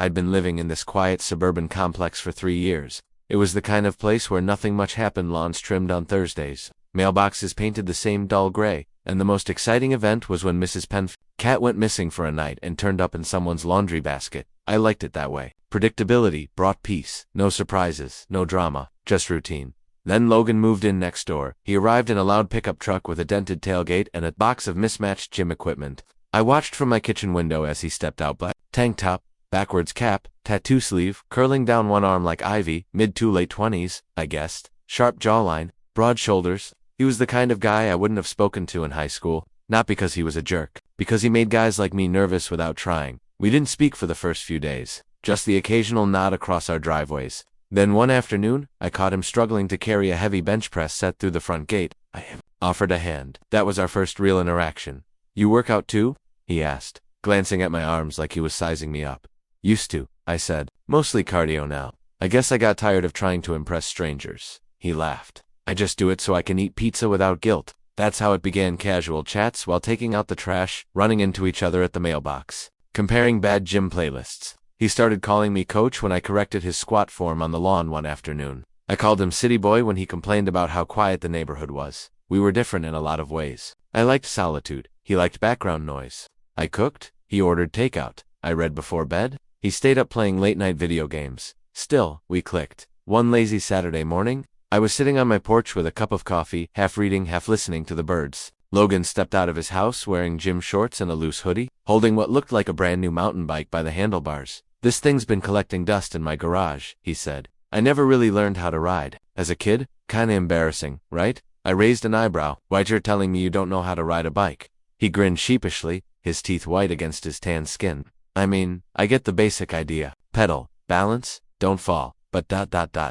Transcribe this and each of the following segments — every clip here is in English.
I'd been living in this quiet suburban complex for 3 years. It was the kind of place where nothing much happened, lawns trimmed on Thursdays, mailboxes painted the same dull gray, and the most exciting event was when Mrs. Penfield's cat went missing for a night and turned up in someone's laundry basket. I liked it that way. Predictability brought peace. No surprises, no drama, just routine. Then Logan moved in next door. He arrived in a loud pickup truck with a dented tailgate and a box of mismatched gym equipment. I watched from my kitchen window as he stepped out, black tank top, backwards cap, tattoo sleeve, curling down one arm like ivy, mid to late 20s, I guessed, sharp jawline, broad shoulders. He was the kind of guy I wouldn't have spoken to in high school, not because he was a jerk, because he made guys like me nervous without trying. We didn't speak for the first few days, just the occasional nod across our driveways. Then one afternoon, I caught him struggling to carry a heavy bench press set through the front gate. I offered a hand. That was our first real interaction. "You work out too?" he asked, glancing at my arms like he was sizing me up. "Used to," I said. "Mostly cardio now. I guess I got tired of trying to impress strangers." He laughed. "I just do it so I can eat pizza without guilt." That's how it began, casual chats while taking out the trash, running into each other at the mailbox, comparing bad gym playlists. He started calling me coach when I corrected his squat form on the lawn one afternoon. I called him city boy when he complained about how quiet the neighborhood was. We were different in a lot of ways. I liked solitude. He liked background noise. I cooked. He ordered takeout. I read before bed. He stayed up playing late-night video games. Still, we clicked. One lazy Saturday morning, I was sitting on my porch with a cup of coffee, half reading, half listening to the birds. Logan stepped out of his house wearing gym shorts and a loose hoodie, holding what looked like a brand new mountain bike by the handlebars. "This thing's been collecting dust in my garage," he said. "I never really learned how to ride. As a kid, kinda embarrassing, right?" I raised an eyebrow. "Why, you're telling me you don't know how to ride a bike?" He grinned sheepishly, his teeth white against his tan skin. "I mean, I get the basic idea. Pedal, balance, don't fall, but ...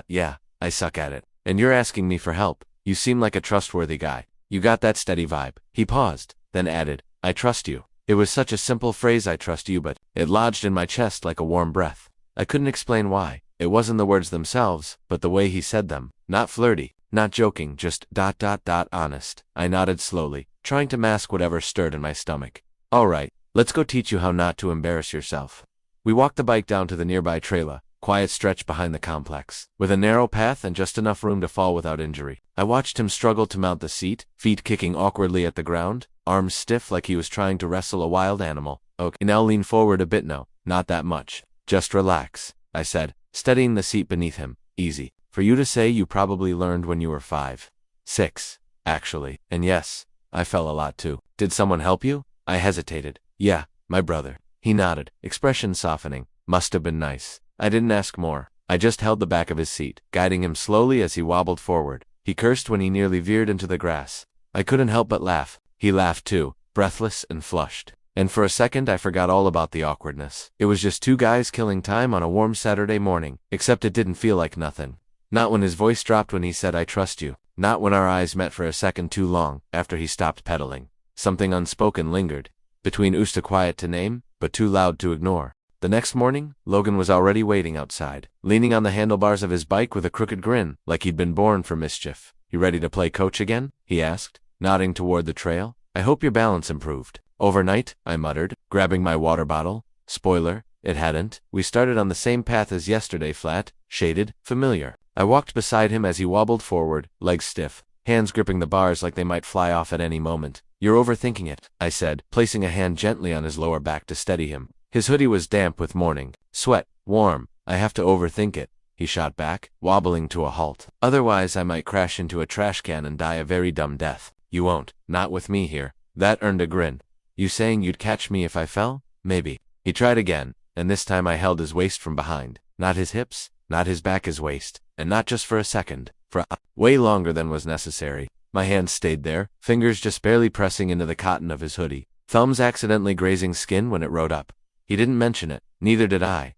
yeah, I suck at it. And you're asking me for help. You seem like a trustworthy guy. You got that steady vibe." He paused, then added, "I trust you." It was such a simple phrase, "I trust you," but it lodged in my chest like a warm breath. I couldn't explain why. It wasn't the words themselves, but the way he said them. Not flirty, not joking, just ... honest. I nodded slowly, trying to mask whatever stirred in my stomach. "All right, let's go teach you how not to embarrass yourself." We walked the bike down to the nearby trailer, quiet stretch behind the complex, with a narrow path and just enough room to fall without injury. I watched him struggle to mount the seat, feet kicking awkwardly at the ground, arms stiff like he was trying to wrestle a wild animal. "Okay, now lean forward a bit." "No, not that much. Just relax," I said, steadying the seat beneath him. "Easy. For you to say, you probably learned when you were 5. 6, actually. And yes, I fell a lot too." "Did someone help you?" I hesitated. "Yeah, my brother." He nodded, expression softening. "Must have been nice." I didn't ask more. I just held the back of his seat, guiding him slowly as he wobbled forward. He cursed when he nearly veered into the grass. I couldn't help but laugh. He laughed too, breathless and flushed. And for a second I forgot all about the awkwardness. It was just two guys killing time on a warm Saturday morning, except it didn't feel like nothing. Not when his voice dropped when he said, "I trust you." Not when our eyes met for a second too long, after he stopped pedaling. Something unspoken lingered. Between too quiet to name, but too loud to ignore. The next morning, Logan was already waiting outside, leaning on the handlebars of his bike with a crooked grin, like he'd been born for mischief. "You ready to play coach again?" he asked, nodding toward the trail. "I hope your balance improved." "Overnight," I muttered, grabbing my water bottle. Spoiler, it hadn't. We started on the same path as yesterday, flat, shaded, familiar. I walked beside him as he wobbled forward, legs stiff, hands gripping the bars like they might fly off at any moment. "You're overthinking it," I said, placing a hand gently on his lower back to steady him. His hoodie was damp with morning sweat, warm. "I have to overthink it," he shot back, wobbling to a halt. "Otherwise I might crash into a trash can and die a very dumb death." "You won't. Not with me here." That earned a grin. "You saying you'd catch me if I fell?" "Maybe." He tried again, and this time I held his waist from behind. Not his hips, not his back, his waist. And not just for a second. For way longer than was necessary. My hands stayed there, fingers just barely pressing into the cotton of his hoodie. Thumbs accidentally grazing skin when it rode up. He didn't mention it. Neither did I.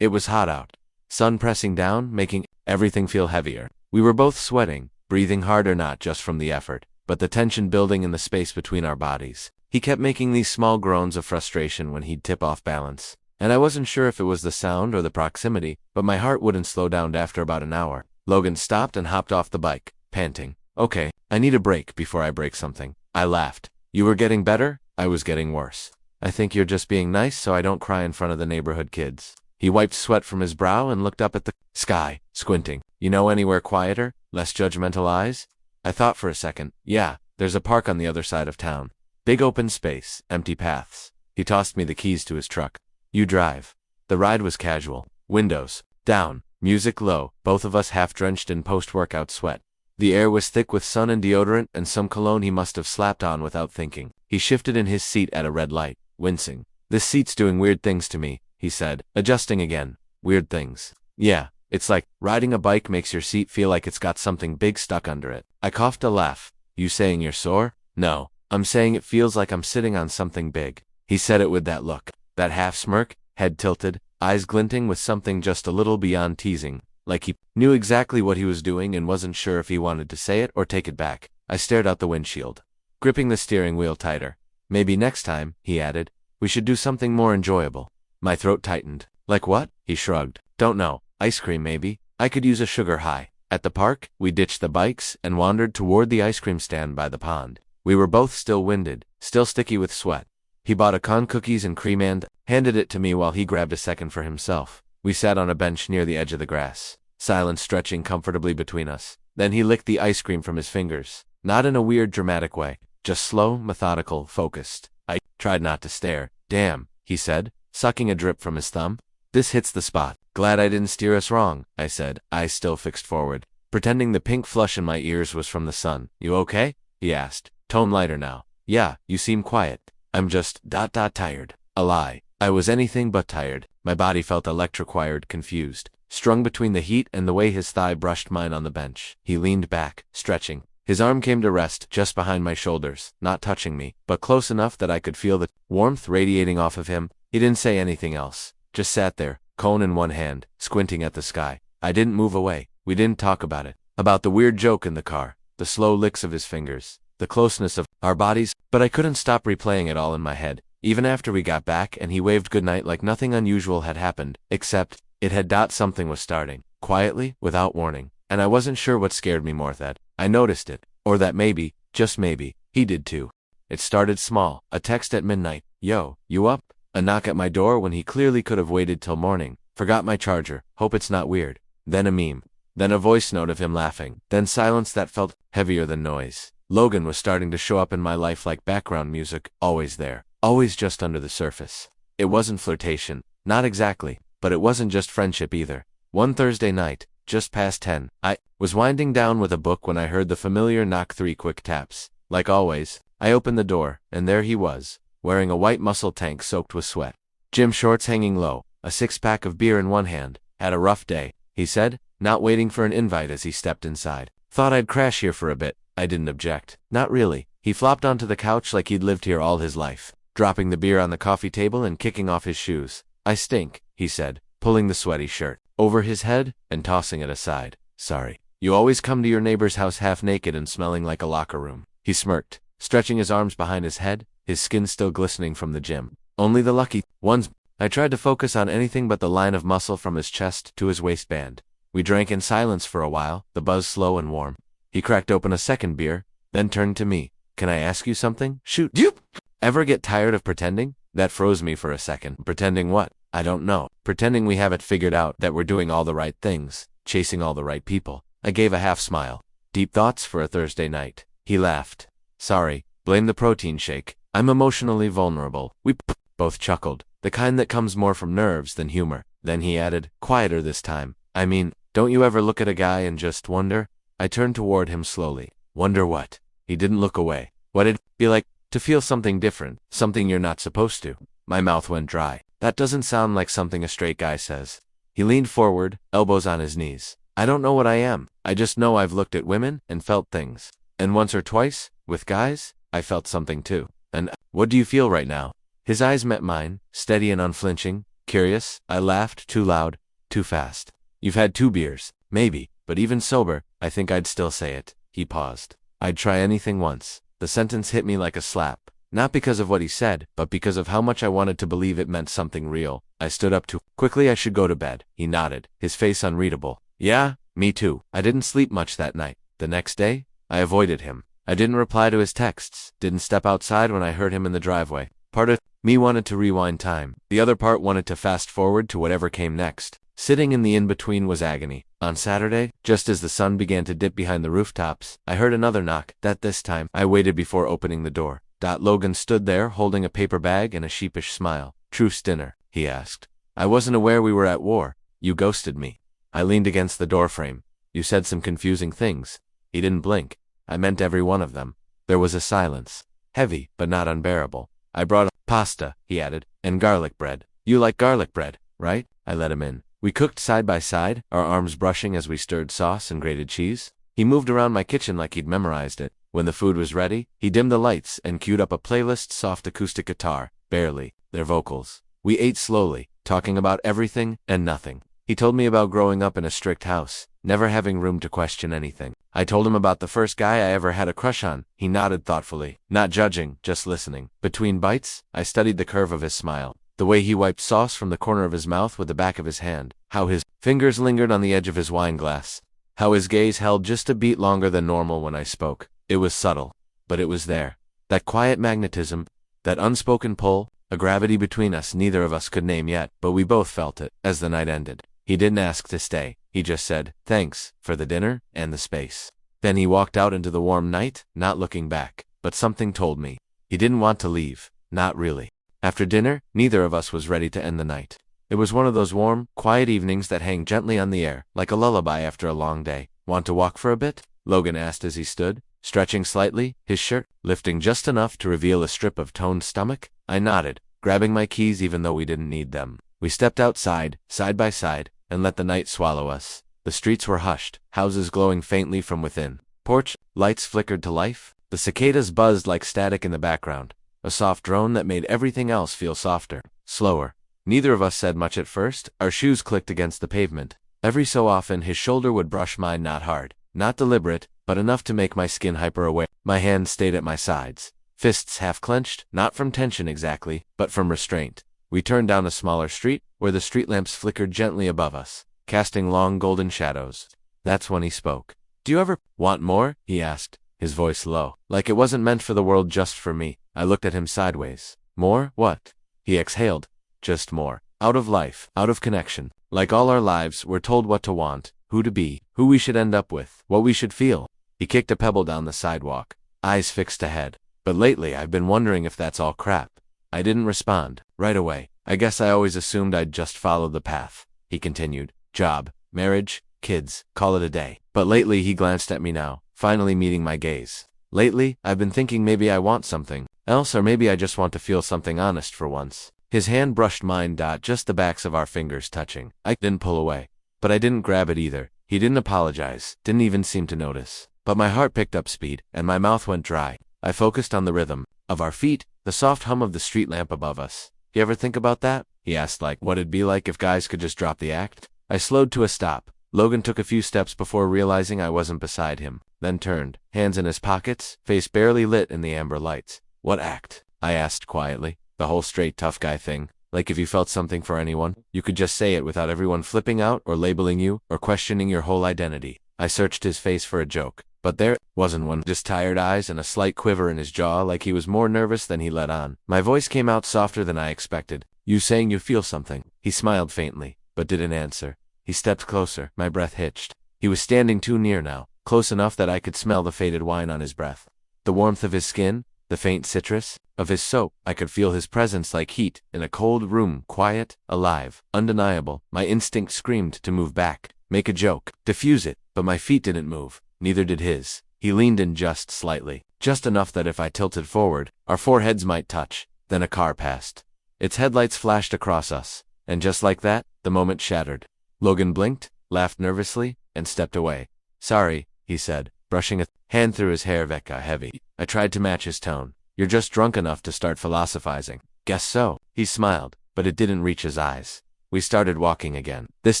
It was hot out. Sun pressing down, making everything feel heavier. We were both sweating, breathing harder, not just from the effort, but the tension building in the space between our bodies. He kept making these small groans of frustration when he'd tip off balance. And I wasn't sure if it was the sound or the proximity, but my heart wouldn't slow down after about an hour. Logan stopped and hopped off the bike, panting. "Okay, I need a break before I break something." I laughed. "You were getting better? I was getting worse." "I think you're just being nice so I don't cry in front of the neighborhood kids." He wiped sweat from his brow and looked up at the sky, squinting. You know anywhere quieter, less judgmental eyes? I thought for a second. Yeah, there's a park on the other side of town. Big open space, empty paths. He tossed me the keys to his truck. You drive. The ride was casual. Windows down, music low, both of us half-drenched in post-workout sweat. The air was thick with sun and deodorant and some cologne he must have slapped on without thinking. He shifted in his seat at a red light, wincing. This seat's doing weird things to me, he said, adjusting again. Weird things. Yeah, it's like riding a bike makes your seat feel like it's got something big stuck under it. I coughed a laugh. You saying you're sore? No, I'm saying it feels like I'm sitting on something big. He said it with that look, that half smirk, head tilted, eyes glinting with something just a little beyond teasing, like he knew exactly what he was doing and wasn't sure if he wanted to say it or take it back. I stared out the windshield, gripping the steering wheel tighter. Maybe next time, he added, we should do something more enjoyable. My throat tightened. Like what? He shrugged. Don't know. Ice cream maybe. I could use a sugar high. At the park, we ditched the bikes and wandered toward the ice cream stand by the pond. We were both still winded, still sticky with sweat. He bought a con cookies and cream and handed it to me while he grabbed a second for himself. We sat on a bench near the edge of the grass, silence stretching comfortably between us. Then he licked the ice cream from his fingers, not in a weird dramatic way, just slow, methodical, focused. I tried not to stare. Damn, he said, sucking a drip from his thumb. This hits the spot. Glad I didn't steer us wrong, I said, eyes still fixed forward, pretending the pink flush in my ears was from the sun. You okay? He asked, tone lighter now. Yeah, you seem quiet. I'm just tired. A lie. I was anything but tired. My body felt electric-wired, confused, strung between the heat and the way his thigh brushed mine on the bench. He leaned back, stretching. His arm came to rest just behind my shoulders, not touching me, but close enough that I could feel the warmth radiating off of him. He didn't say anything else, just sat there, cone in one hand, squinting at the sky. I didn't move away. We didn't talk about it, about the weird joke in the car, the slow licks of his fingers, the closeness of our bodies, but I couldn't stop replaying it all in my head, even after we got back and he waved goodnight like nothing unusual had happened, except it had. Something was starting, quietly, without warning, and I wasn't sure what scared me more, that I noticed it, or that maybe, just maybe, he did too. It started small, a text at midnight, yo, you up? A knock at my door when he clearly could have waited till morning. Forgot my charger, hope it's not weird. Then a meme. Then a voice note of him laughing. Then silence that felt heavier than noise. Logan was starting to show up in my life like background music, always there, always just under the surface. It wasn't flirtation, not exactly, but it wasn't just friendship either. One Thursday night, just past 10, I was winding down with a book when I heard the familiar knock, 3 quick taps. Like always, I opened the door, and there he was, wearing a white muscle tank soaked with sweat, gym shorts hanging low, a 6-pack of beer in one hand. Had a rough day, he said, not waiting for an invite as he stepped inside. Thought I'd crash here for a bit. I didn't object. Not really. He flopped onto the couch like he'd lived here all his life, dropping the beer on the coffee table and kicking off his shoes. I stink, he said, pulling the sweaty shirt over his head and tossing it aside. Sorry. You always come to your neighbor's house half naked and smelling like a locker room. He smirked, stretching his arms behind his head, his skin still glistening from the gym. Only the lucky ones. I tried to focus on anything but the line of muscle from his chest to his waistband. We drank in silence for a while, the buzz slow and warm. He cracked open a second beer, then turned to me. Can I ask you something? Shoot. You ever get tired of pretending? That froze me for a second. Pretending what? I don't know. Pretending we have it figured out, that we're doing all the right things, chasing all the right people. I gave a half smile. Deep thoughts for a Thursday night. He laughed. Sorry, blame the protein shake. I'm emotionally vulnerable. We both chuckled, the kind that comes more from nerves than humor. Then he added, quieter this time. I mean, don't you ever look at a guy and just wonder? I turned toward him slowly. Wonder what? He didn't look away. What'd it be like to feel something different, something you're not supposed to? My mouth went dry. That doesn't sound like something a straight guy says. He leaned forward, elbows on his knees. I don't know what I am. I just know I've looked at women and felt things. And once or twice, with guys, I felt something too. And what do you feel right now? His eyes met mine, steady and unflinching. Curious. I laughed, too loud, too fast. You've had 2 beers, maybe, but even sober, I think I'd still say it. He paused. I'd try anything once. The sentence hit me like a slap. Not because of what he said, but because of how much I wanted to believe it meant something real. I stood up too quickly. I should go to bed. He nodded, his face unreadable. Yeah, me too. I didn't sleep much that night. The next day, I avoided him. I didn't reply to his texts, didn't step outside when I heard him in the driveway. Part of me wanted to rewind time. The other part wanted to fast forward to whatever came next. Sitting in the in-between was agony. On Saturday, just as the sun began to dip behind the rooftops, I heard another knock. This time, I waited before opening the door. Logan stood there, holding a paper bag and a sheepish smile. "Truce dinner?" he asked. "I wasn't aware we were at war. You ghosted me." I leaned against the doorframe. "You said some confusing things." He didn't blink. "I meant every one of them." There was a silence. Heavy, but not unbearable. "I brought pasta," he added, "and garlic bread. You like garlic bread, right?" I let him in. We cooked side by side, our arms brushing as we stirred sauce and grated cheese. He moved around my kitchen like he'd memorized it. When the food was ready, he dimmed the lights and queued up a playlist, soft acoustic guitar, barely, their vocals. We ate slowly, talking about everything and nothing. He told me about growing up in a strict house, never having room to question anything. I told him about the first guy I ever had a crush on. He nodded thoughtfully, not judging, just listening. Between bites, I studied the curve of his smile, the way he wiped sauce from the corner of his mouth with the back of his hand, how his fingers lingered on the edge of his wine glass, how his gaze held just a beat longer than normal when I spoke. It was subtle, but it was there. That quiet magnetism, that unspoken pull, a gravity between us neither of us could name yet, but we both felt it. As the night ended, he didn't ask to stay. He just said, "Thanks for the dinner and the space." Then he walked out into the warm night, not looking back. But something told me he didn't want to leave. Not really. After dinner, neither of us was ready to end the night. It was one of those warm, quiet evenings that hang gently on the air, like a lullaby after a long day. "Want to walk for a bit?" Logan asked as he stood, stretching slightly, his shirt lifting just enough to reveal a strip of toned stomach. I nodded, grabbing my keys even though we didn't need them. We stepped outside, side by side, and let the night swallow us. The streets were hushed, houses glowing faintly from within. Porch lights flickered to life. The cicadas buzzed like static in the background, a soft drone that made everything else feel softer, slower. Neither of us said much at first. Our shoes clicked against the pavement. Every so often his shoulder would brush mine, not hard, not deliberate, but enough to make my skin hyper-aware. My hands stayed at my sides, fists half-clenched, not from tension exactly, but from restraint. We turned down a smaller street, where the street lamps flickered gently above us, casting long golden shadows. That's when he spoke. "Do you ever want more?" he asked, his voice low, like it wasn't meant for the world, just for me. I looked at him sideways. "More? What?" He exhaled. "Just more. Out of life, out of connection. Like all our lives, we're told what to want, who to be, who we should end up with, what we should feel." He kicked a pebble down the sidewalk, eyes fixed ahead. "But lately I've been wondering if that's all crap." I didn't respond. Right away. "I guess I always assumed I'd just follow the path," he continued. "Job, marriage, kids, call it a day." But lately he glanced at me now, finally meeting my gaze. "Lately, I've been thinking maybe I want something else, or maybe I just want to feel something honest for once." His hand brushed mine, just the backs of our fingers touching. I didn't pull away, but I didn't grab it either. He didn't apologize, didn't even seem to notice. But my heart picked up speed, and my mouth went dry. I focused on the rhythm of our feet, the soft hum of the street lamp above us. "You ever think about that?" he asked, like what it'd be like if guys could just drop the act. I slowed to a stop. Logan took a few steps before realizing I wasn't beside him, then turned, hands in his pockets, face barely lit in the amber lights. "What act?" I asked quietly. "The whole straight tough guy thing. Like if you felt something for anyone, you could just say it without everyone flipping out or labeling you or questioning your whole identity." I searched his face for a joke, but there wasn't one, just tired eyes and a slight quiver in his jaw, like he was more nervous than he let on. My voice came out softer than I expected. "You saying you feel something?" He smiled faintly, but didn't answer. He stepped closer, my breath hitched. He was standing too near now, close enough that I could smell the faded wine on his breath. The warmth of his skin, the faint citrus of his soap. I could feel his presence like heat in a cold room, quiet, alive, undeniable. My instinct screamed to move back, make a joke, diffuse it, but my feet didn't move, neither did his. He leaned in just slightly, just enough that if I tilted forward, our foreheads might touch. Then a car passed. Its headlights flashed across us, and just like that, the moment shattered. Logan blinked, laughed nervously, and stepped away. "Sorry," he said, brushing a hand through his hair, Vecca heavy. I tried to match his tone. "You're just drunk enough to start philosophizing." "Guess so." He smiled, but it didn't reach his eyes. We started walking again, this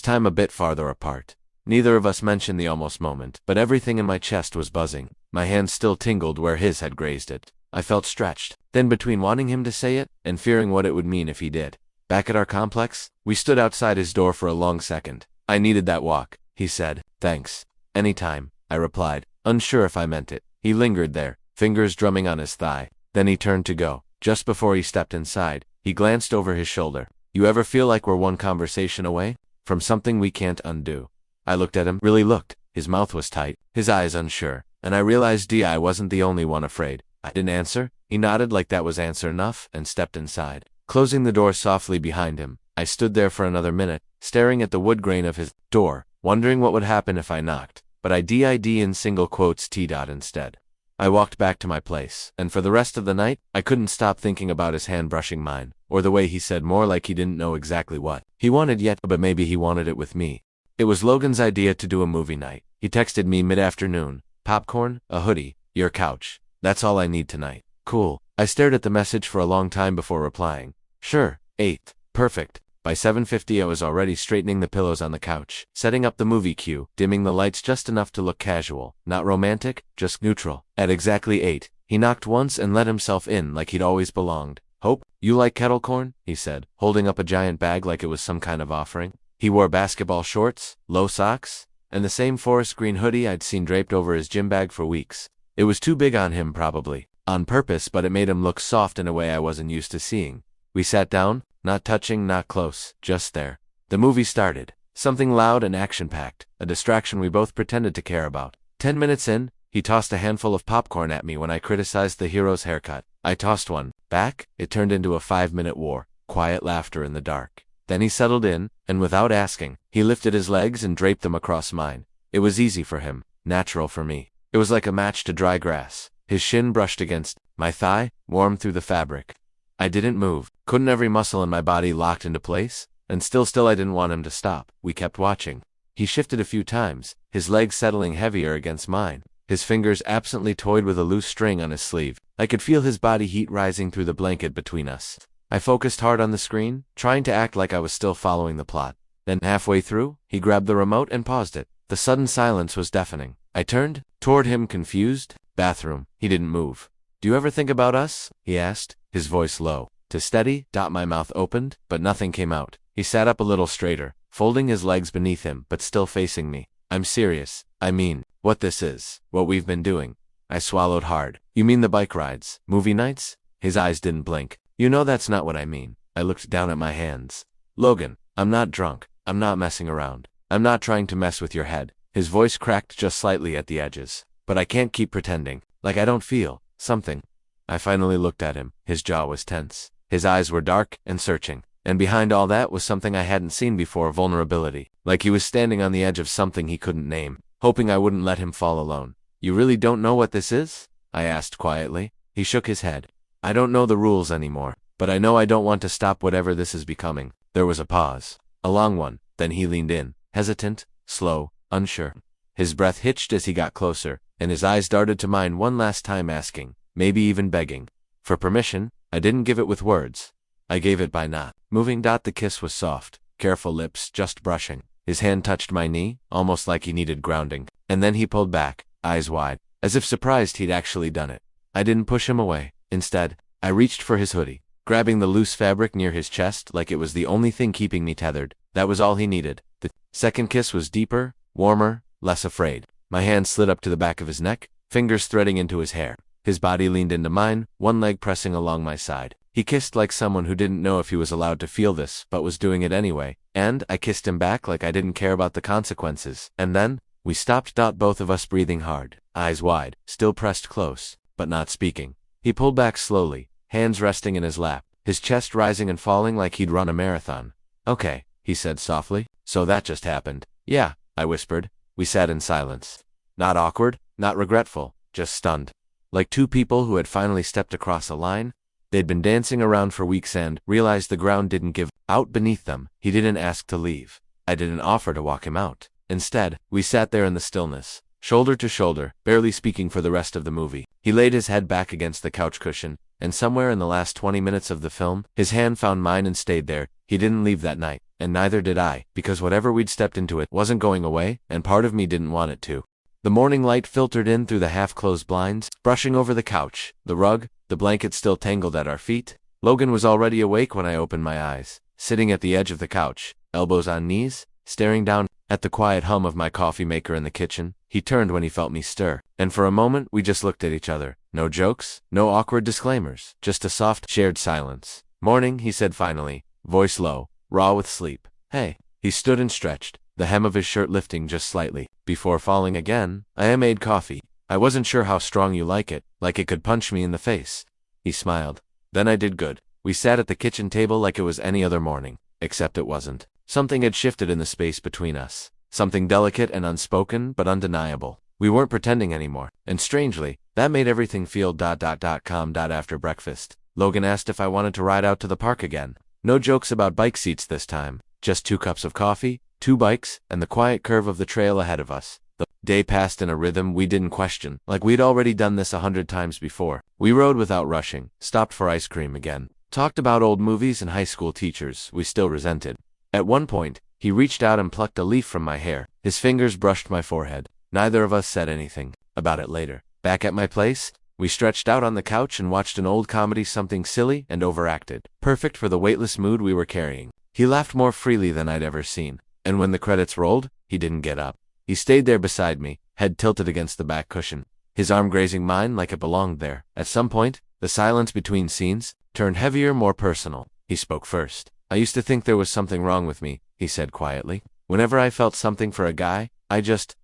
time a bit farther apart. Neither of us mentioned the almost moment, but everything in my chest was buzzing. My hand still tingled where his had grazed it. I felt stretched, then between wanting him to say it and fearing what it would mean if he did. Back at our complex, we stood outside his door for a long second. "I needed that walk," he said. "Thanks." "Anytime," I replied, unsure if I meant it. He lingered there, fingers drumming on his thigh. Then he turned to go. Just before he stepped inside, he glanced over his shoulder. You ever feel like we're one conversation away from something we can't undo? I looked at him, really looked. His mouth was tight, his eyes unsure, and I realized I wasn't the only one afraid. I didn't answer. He nodded like that was answer enough and stepped inside. Closing the door softly behind him, I stood there for another minute, staring at the wood grain of his door, wondering what would happen if I knocked, but I did in single quotes T. instead. I walked back to my place, and for the rest of the night, I couldn't stop thinking about his hand brushing mine, or the way he said more like he didn't know exactly what he wanted yet, but maybe he wanted it with me. It was Logan's idea to do a movie night. He texted me mid-afternoon, popcorn, a hoodie, your couch. That's all I need tonight. Cool. I stared at the message for a long time before replying. Sure, 8. Perfect. By 7:50 I was already straightening the pillows on the couch, setting up the movie queue, dimming the lights just enough to look casual, not romantic, just neutral. At exactly 8, he knocked once and let himself in like he'd always belonged. Hope, you like kettle corn? He said, holding up a giant bag like it was some kind of offering. He wore basketball shorts, low socks, and the same forest green hoodie I'd seen draped over his gym bag for weeks. It was too big on him probably, on purpose, but it made him look soft in a way I wasn't used to seeing. We sat down, not touching, not close, just there. The movie started. Something loud and action-packed, a distraction we both pretended to care about. 10 minutes in, he tossed a handful of popcorn at me when I criticized the hero's haircut. I tossed one back. It turned into a 5-minute war, quiet laughter in the dark. Then he settled in, and without asking, he lifted his legs and draped them across mine. It was easy for him, natural for me. It was like a match to dry grass. His shin brushed against my thigh, warm through the fabric. I didn't move. Couldn't every muscle in my body locked into place? And still I didn't want him to stop. We kept watching. He shifted a few times, his legs settling heavier against mine. His fingers absently toyed with a loose string on his sleeve. I could feel his body heat rising through the blanket between us. I focused hard on the screen, trying to act like I was still following the plot. Then halfway through, he grabbed the remote and paused it. The sudden silence was deafening. I turned toward him, confused. Bathroom. He didn't move. Do you ever think about us? He asked, his voice low. To steady. My mouth opened, but nothing came out. He sat up a little straighter, folding his legs beneath him, but still facing me. I'm serious. I mean, what this is, what we've been doing. I swallowed hard. You mean the bike rides, movie nights? His eyes didn't blink. You know that's not what I mean. I looked down at my hands. Logan, I'm not drunk. I'm not messing around. I'm not trying to mess with your head. His voice cracked just slightly at the edges. But I can't keep pretending, like I don't feel something. I finally looked at him. His jaw was tense. His eyes were dark and searching. And behind all that was something I hadn't seen before, vulnerability. Like he was standing on the edge of something he couldn't name, hoping I wouldn't let him fall alone. You really don't know what this is? I asked quietly. He shook his head. I don't know the rules anymore, but I know I don't want to stop whatever this is becoming. There was a pause. A long one. Then he leaned in, hesitant, slow, unsure. His breath hitched as he got closer, and his eyes darted to mine one last time, asking, maybe even begging, for permission. I didn't give it with words. I gave it by not moving. The kiss was soft, careful, lips just brushing. His hand touched my knee, almost like he needed grounding, and then he pulled back, eyes wide, as if surprised he'd actually done it. I didn't push him away. Instead, I reached for his hoodie, grabbing the loose fabric near his chest like it was the only thing keeping me tethered. That was all he needed. The second kiss was deeper, warmer, less afraid. My hand slid up to the back of his neck, fingers threading into his hair. His body leaned into mine, one leg pressing along my side. He kissed like someone who didn't know if he was allowed to feel this, but was doing it anyway. And I kissed him back like I didn't care about the consequences. And then, we stopped. Both of us breathing hard, eyes wide, still pressed close, but not speaking. He pulled back slowly, hands resting in his lap, his chest rising and falling like he'd run a marathon. Okay, he said softly. So that just happened. Yeah, I whispered. We sat in silence. Not awkward, not regretful, just stunned. Like two people who had finally stepped across a line. They'd been dancing around for weeks and realized the ground didn't give out beneath them. He didn't ask to leave. I didn't offer to walk him out. Instead, we sat there in the stillness, shoulder to shoulder, barely speaking for the rest of the movie. He laid his head back against the couch cushion, and somewhere in the last 20 minutes of the film, his hand found mine and stayed there. He didn't leave that night, and neither did I, because whatever we'd stepped into it wasn't going away, and part of me didn't want it to. The morning light filtered in through the half-closed blinds, brushing over the couch, the rug, the blanket still tangled at our feet. Logan was already awake when I opened my eyes, sitting at the edge of the couch, elbows on knees, staring down at the quiet hum of my coffee maker in the kitchen. He turned when he felt me stir, and for a moment we just looked at each other, No jokes, no awkward disclaimers, just a soft, shared silence. "Morning," he said finally, voice low, raw with sleep. "Hey." He stood and stretched, the hem of his shirt lifting just slightly, before falling again. "I made coffee. I wasn't sure how strong you like it could punch me in the face." He smiled. Then I did good. We sat at the kitchen table like it was any other morning, except it wasn't. Something had shifted in the space between us. Something delicate and unspoken, but undeniable. We weren't pretending anymore, and strangely, that made everything feel calm. After breakfast, Logan asked if I wanted to ride out to the park again. No jokes about bike seats this time, just 2 cups of coffee, 2 bikes, and the quiet curve of the trail ahead of us. The day passed in a rhythm we didn't question, like we'd already done this 100 times before. We rode without rushing, stopped for ice cream again, talked about old movies and high school teachers we still resented. At one point, he reached out and plucked a leaf from my hair. His fingers brushed my forehead. Neither of us said anything about it later. Back at my place, we stretched out on the couch and watched an old comedy, something silly and overacted, perfect for the weightless mood we were carrying. He laughed more freely than I'd ever seen, and when the credits rolled, he didn't get up. He stayed there beside me, head tilted against the back cushion, his arm grazing mine like it belonged there. At some point, the silence between scenes turned heavier, more personal. He spoke first. "I used to think there was something wrong with me," he said quietly. "Whenever I felt something for a guy, I just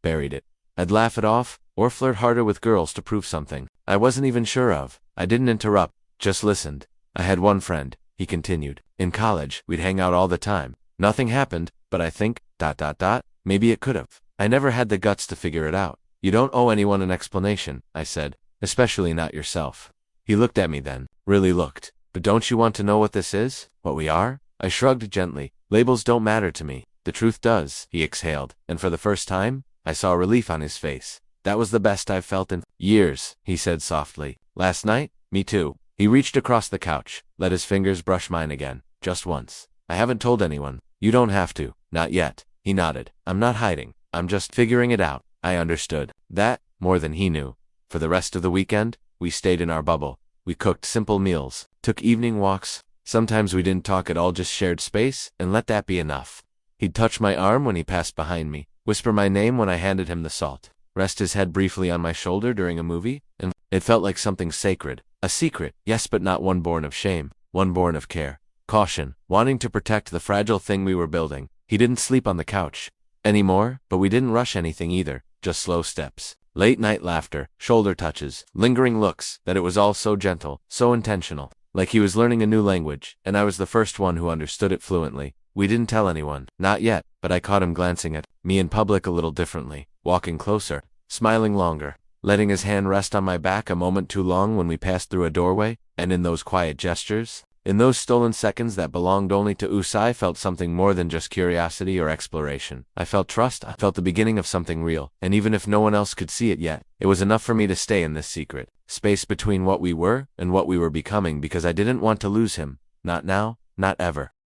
buried it. I'd laugh it off, or flirt harder with girls to prove something I wasn't even sure of." I didn't interrupt, just listened. "I had one friend," he continued. "In college, we'd hang out all the time. Nothing happened, but I think maybe it could have. I never had the guts to figure it out." "You don't owe anyone an explanation," I said, "especially not yourself." He looked at me then, really looked. "But don't you want to know what this is? What we are?" I shrugged gently. "Labels don't matter to me. The truth does," he exhaled, and for the first time, I saw relief on his face. "That was the best I've felt in years," he said softly. "Last night? Me too." He reached across the couch, let his fingers brush mine again, just once. "I haven't told anyone. You don't have to. Not yet." He nodded. "I'm not hiding. I'm just figuring it out." I understood that more than he knew. For the rest of the weekend, we stayed in our bubble. We cooked simple meals, took evening walks. Sometimes we didn't talk at all, just shared space, and let that be enough. He'd touch my arm when he passed behind me, whisper my name when I handed him the salt, rest his head briefly on my shoulder during a movie, and it felt like something sacred. A secret, yes, but not one born of shame, one born of care, caution, wanting to protect the fragile thing we were building. He didn't sleep on the couch anymore, but we didn't rush anything either, just slow steps. Late night laughter, shoulder touches, lingering looks, that it was all so gentle, so intentional. Like he was learning a new language, and I was the first one who understood it fluently. We didn't tell anyone, not yet, but I caught him glancing at me in public a little differently, walking closer, smiling longer, letting his hand rest on my back a moment too long when we passed through a doorway, and in those quiet gestures, in those stolen seconds that belonged only to us, I felt something more than just curiosity or exploration. I felt trust, I felt the beginning of something real, and even if no one else could see it yet, it was enough for me to stay in this secret space between what we were and what we were becoming, because I didn't want to lose him. Not now, not ever.